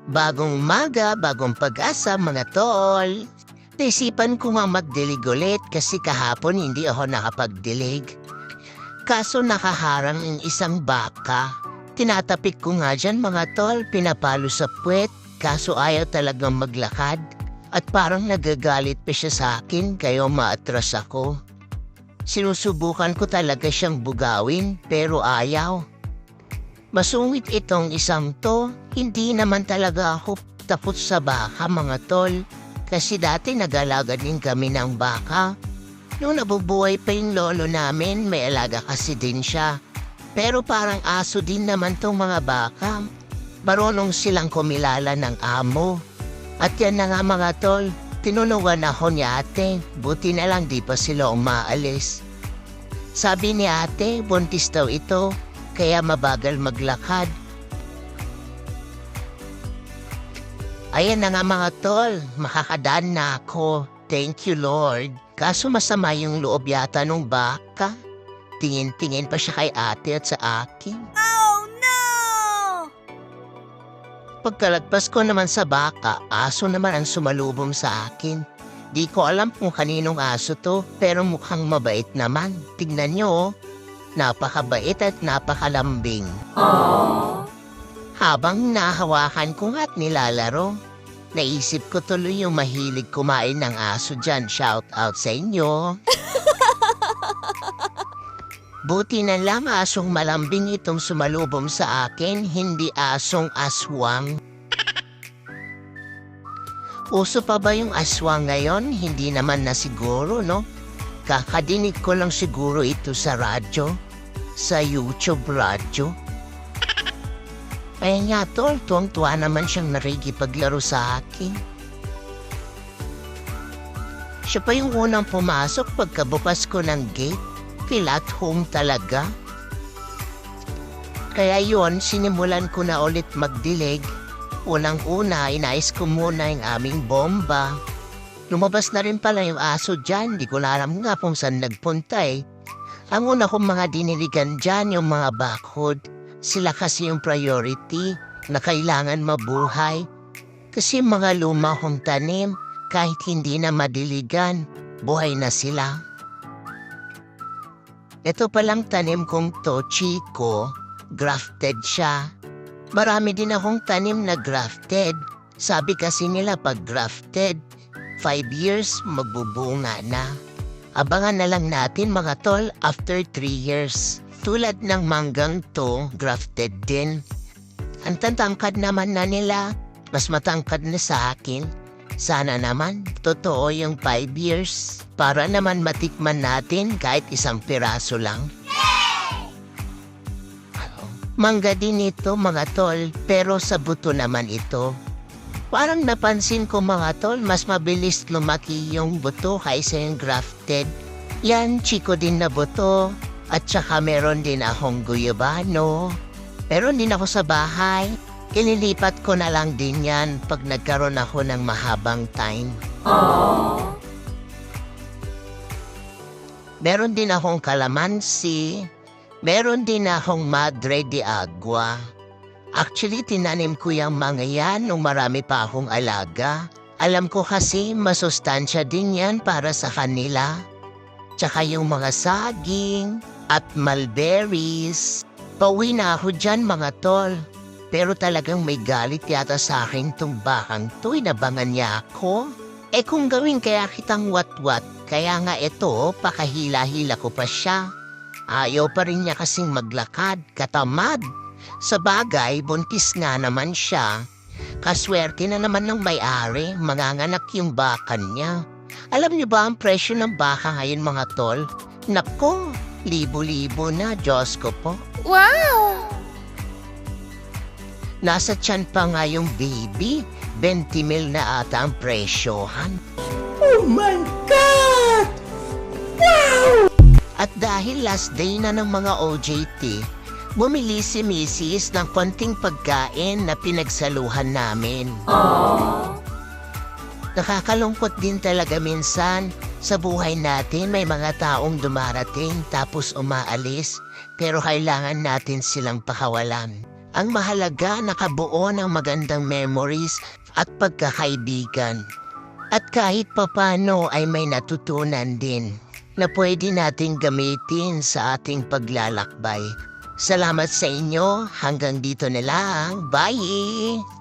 Bagong umaga, bagong pag-asa mga tol. Naisipan ko nga magdilig ulit kasi kahapon hindi ako nakapagdilig. Kaso nakaharang ang isang baka. Tinatapik ko nga dyan mga tol, pinapalo sa puwet. Kaso ayaw talagang maglakad. At parang nagagalit pa siya sa akin kaya maatras ako. Sinusubukan ko talaga siyang bugawin pero ayaw. Masungit itong isang to, hindi naman talaga ako tapos sa baka mga tol. Kasi dati nag-alaga din kami ng baka. Noong nabubuhay pa yung lolo namin, may alaga kasi din siya. Pero parang aso din naman tong mga baka. Marunong silang kumilala ng amo. At yan na nga mga tol, tinulungan ako ni ate, buti na lang di pa sila umaalis. Sabi ni ate, buntis daw ito, kaya mabagal maglakad. Ayan na nga mga tol, makakadaan na ako. Thank you Lord. Kaso masama yung loob yata nung baka. Tingin-tingin pa siya kay ate at sa akin. Oh no! Pagkalagpas ko naman sa baka, aso naman ang sumalubong sa akin. Di ko alam kung kaninong aso to, pero mukhang mabait naman. Tignan nyo oh. Napakabait at napakalambing. Aww. Habang nahawakan ko at nilalaro, naisip ko tuloy yung mahilig kumain ng aso dyan. Shout out sa inyo. Buti na lang asong malambing itong sumalubong sa akin, hindi asong aswang. Uso pa ba yung aswang ngayon? Hindi naman na siguro, no? Kakadinig ko lang siguro ito sa radyo, sa YouTube radyo. Kaya nga tol, tuwang-tuwa naman siyang nakikipaglaro sa akin. Siya pa yung unang pumasok pagkabukas ko ng gate. Feel at home talaga. Kaya yon, sinimulan ko na ulit magdilig. Unang-una, inayos ko muna yung aming bomba. Lumabas na rin pala yung aso dyan, di ko na alam nga kung saan nagpunta eh. Ang una kong mga diniligan dyan yung mga backhood. Sila kasi yung priority na kailangan mabuhay. Kasi mga luma kong tanim, kahit hindi na madiligan, buhay na sila. Ito palang tanim kong to, Chico, grafted siya. Marami din akong tanim na grafted. Sabi kasi nila pag grafted, 5 years magbubunga na. Abangan na lang natin mga tol after 3 years. Tulad ng manggang to, grafted din. Ang tatangkad naman na nila, mas matangkad na sa akin. Sana naman, totoo yung 5 years. Para naman matikman natin kahit isang piraso lang. Mangga din ito mga tol, pero sa buto naman ito. Parang napansin ko mga tol, mas mabilis lumaki yung buto kaysa yung grafted. Yan, Chico din na buto. At saka meron din akong guyabano. Meron din ako sa bahay. Inilipat ko na lang din yan pag nagkaroon ako ng mahabang time. Aww. Meron din akong kalamansi. Meron din akong madre de agua. Actually, tinanim ko yung mga yan nung marami pa akong alaga. Alam ko kasi masustansya din yan para sa kanila. Tsaka yung mga saging at mulberries. Pauwi na ako dyan mga tol. Pero talagang may galit yata sa akin tong bakang to. Inabangan niya ako. Eh kung gawin kaya kitang wat-wat, kaya nga ito, pakahila-hila ko pa siya. Ayaw pa rin niya kasing maglakad, katamad. Sa bagay, buntis nga naman siya. Kaswerte na naman ng may-ari, manganganak yung baka niya. Alam niyo ba ang presyo ng baka ngayon mga tol? Nako, libo-libo na, Diyos ko po. Wow! Nasa tiyan pa nga yung baby, 20 mil na ata ang presyohan. Oh my God! Wow! At dahil last day na ng mga OJT, bumili si Mrs. ng konting pagkain na pinagsaluhan namin. Aww. Nakakalungkot din talaga minsan sa buhay natin may mga taong dumarating tapos umaalis pero kailangan natin silang pakawalan. Ang mahalaga, nakabuo ng magandang memories at pagkakaibigan. At kahit papano ay may natutunan din na pwede nating gamitin sa ating paglalakbay. Salamat sa inyo. Hanggang dito na lang. Bye!